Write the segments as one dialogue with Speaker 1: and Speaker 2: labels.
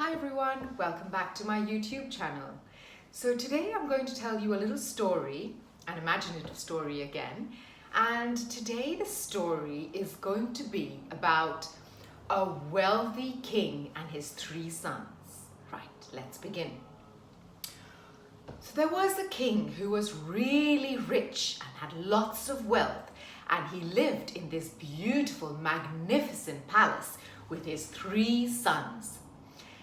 Speaker 1: Hi everyone, welcome back to my YouTube channel. So today I'm going to tell you a little story, an imaginative story again. And today the story is going to be about a wealthy king and his 3 sons. Right, let's begin. So there was a king who was really rich and had lots of wealth, and he lived in this beautiful, magnificent palace with his 3 sons.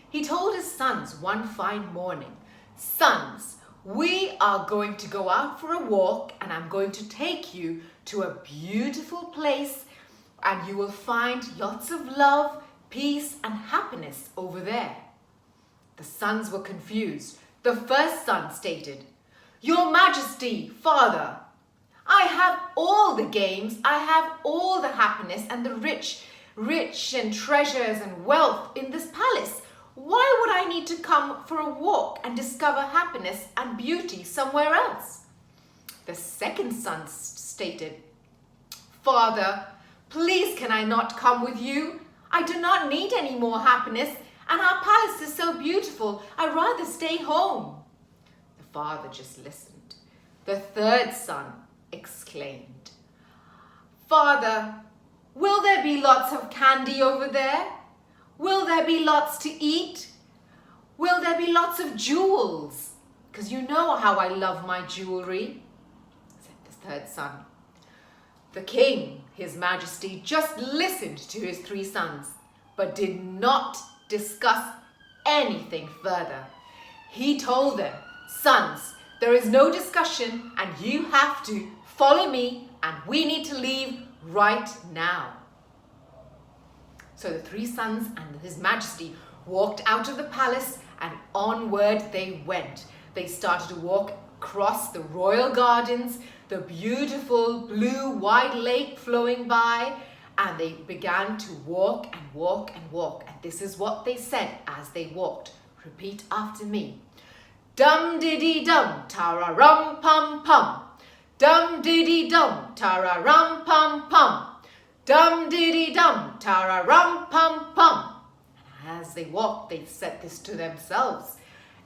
Speaker 1: He told his sons one fine morning, "Sons, we are going to go out for a walk and I'm going to take you to a beautiful place and you will find lots of love, peace and happiness over there." The sons were confused. The first son stated, "Your Majesty, Father, I have all the games, I have all the happiness and the rich and treasures and wealth in this palace. Why would I need to come for a walk and discover happiness and beauty somewhere else?" The second son stated, "Father, please can I not come with you? I do not need any more happiness and our palace is so beautiful. I'd rather stay home." The father just listened. The third son exclaimed, "Father, will there be lots of candy over there? Will there be lots to eat? Will there be lots of jewels? Because you know how I love my jewelry," said the third son. The king, his majesty, just listened to his 3 sons, but did not discuss anything further. He told them, "Sons, there is no discussion and you have to follow me and we need to leave right now." So the 3 sons and his majesty walked out of the palace and onward they went. They started to walk across the royal gardens, the beautiful blue white lake flowing by, and they began to walk and walk and walk. And this is what they said as they walked. Repeat after me. Dum diddy dum, tara rum pum pum. Dum diddy dum, tara rum pum pum. Dum diddy dum, tara rum pum pum. And as they walked, they said this to themselves.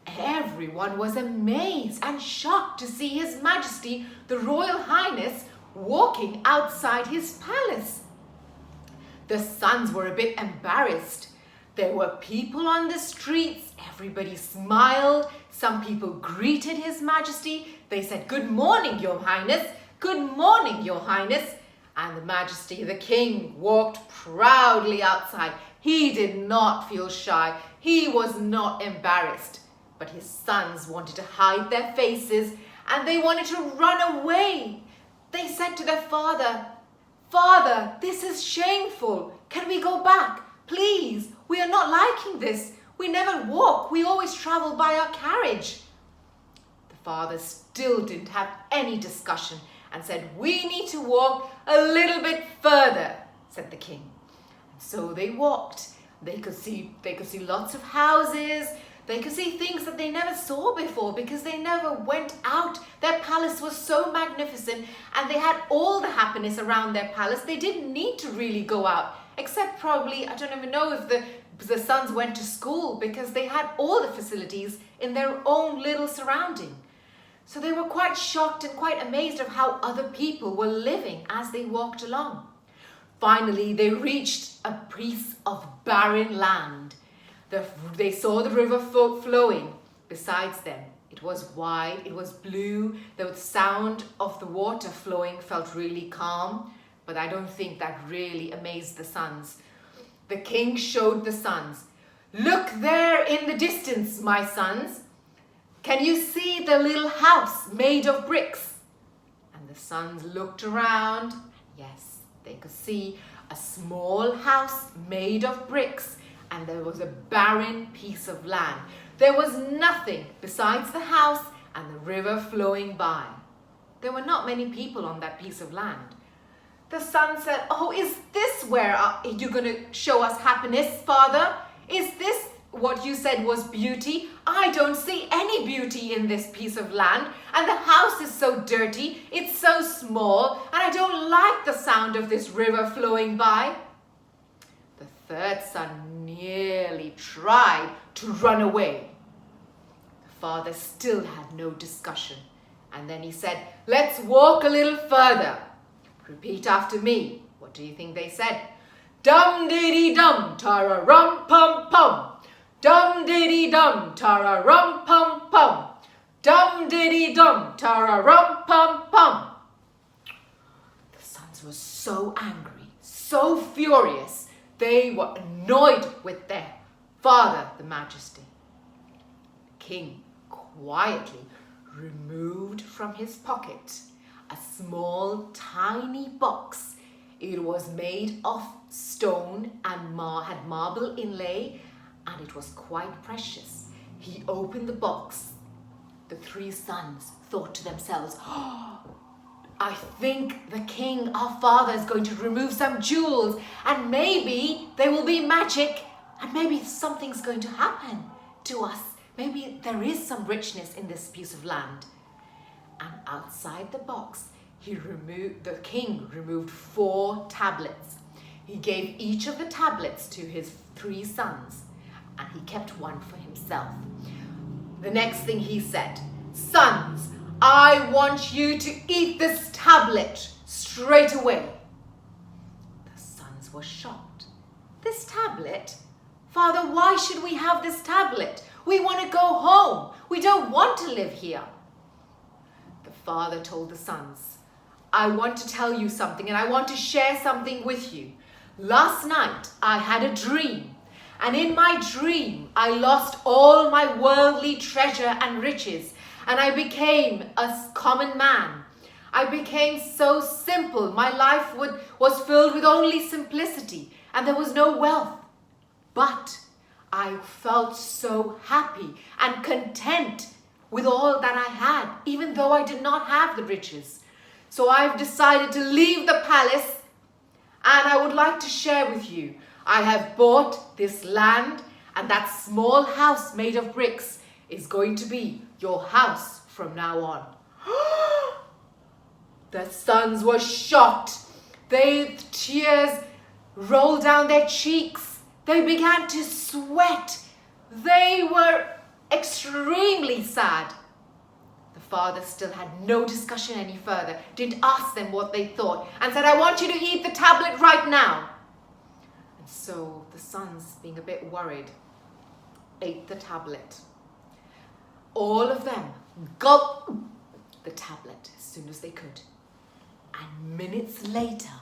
Speaker 1: Everyone was amazed and shocked to see His Majesty, the Royal Highness, walking outside his palace. The sons were a bit embarrassed. There were people on the streets. Everybody smiled. Some people greeted His Majesty. They said, "Good morning, Your Highness. Good morning, Your Highness." And the Majesty, the king, walked proudly outside. He did not feel shy. He was not embarrassed. But his sons wanted to hide their faces and they wanted to run away. They said to their father, "Father, this is shameful. Can we go back? Please, we are not liking this. We never walk. We always travel by our carriage." The father still didn't have any discussion and said, "We need to walk a little bit further," said the king. And so they walked. They could see lots of houses. They could see things that they never saw before because they never went out. Their palace was so magnificent and they had all the happiness around their palace. They didn't need to really go out, except probably, I don't even know if the sons went to school because they had all the facilities in their own little surrounding. So they were quite shocked and quite amazed of how other people were living as they walked along. Finally, they reached a piece of barren land. They saw the river flowing besides them. It was wide, it was blue. The sound of the water flowing felt really calm, but I don't think that really amazed the sons. The king showed the sons, "Look there in the distance, my sons. Can you see the little house made of bricks?" And the sons looked around. Yes, they could see a small house made of bricks, and there was a barren piece of land. There was nothing besides the house and the river flowing by. There were not many people on that piece of land. The son said, "Oh, is this where you're going to show us happiness, Father? Is this what you said was beauty? I don't see any beauty in this piece of land, and the house is so dirty, it's so small, and I don't like the sound of this river flowing by." The third son nearly tried to run away. The father still had no discussion, and then he said, "Let's walk a little further. Repeat after me." What do you think they said? Dum-diddy-dum, tara-rum-pum-pum. Dum-diddy-dum, tara-rum-pum-pum. Dum-diddy-dum, tara-rum-pum-pum. The sons were so angry, so furious, they were annoyed with their father, the Majesty. The king quietly removed from his pocket a small, tiny box. It was made of stone and had marble inlay, and it was quite precious. He opened the box. The three sons thought to themselves, "Oh, I think the king, our father, is going to remove some jewels, and maybe they will be magic, and maybe something's going to happen to us. Maybe there is some richness in this piece of land." And outside the box, the king removed 4 tablets. He gave each of the tablets to his 3 sons, and he kept one for himself. The next thing he said, "Sons, I want you to eat this tablet straight away." The sons were shocked. "This tablet? Father, why should we have this tablet? We want to go home. We don't want to live here." The father told the sons, "I want to tell you something, and I want to share something with you. Last night, I had a dream, and in my dream, I lost all my worldly treasure and riches, and I became a common man. I became so simple. My life was filled with only simplicity, and there was no wealth. But I felt so happy and content with all that I had, even though I did not have the riches. So I've decided to leave the palace, and I would like to share with you. I have bought this land, and that small house made of bricks is going to be your house from now on." The sons were shocked. Tears rolled down their cheeks. They began to sweat. They were extremely sad. The father still had no discussion any further, didn't ask them what they thought, and said, "I want you to eat the tablet right now." And so the sons, being a bit worried, ate the tablet. All of them gulped the tablet as soon as they could. And minutes later,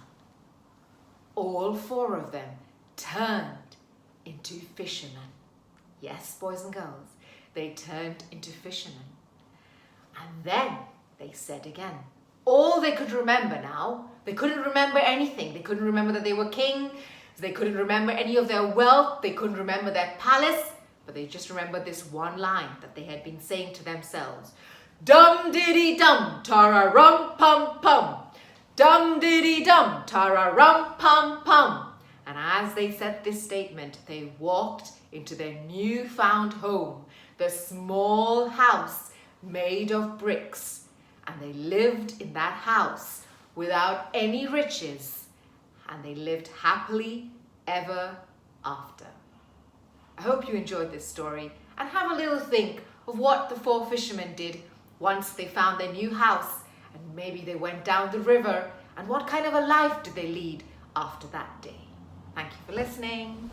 Speaker 1: all 4 of them turned into fishermen. Yes, boys and girls, they turned into fishermen. And then they said again, all they could remember now, they couldn't remember anything. They couldn't remember that they were kings. They couldn't remember any of their wealth. They couldn't remember their palace. But they just remembered this one line that they had been saying to themselves. Dum-diddy-dum, tara-rum-pum-pum. Dum-diddy-dum, tara-rum-pum-pum. And as they said this statement, they walked into their newfound home, the small house made of bricks. And they lived in that house without any riches. And they lived happily ever after. I hope you enjoyed this story and have a little think of what the 4 fishermen did once they found their new house, and maybe they went down the river, and what kind of a life did they lead after that day. Thank you for listening.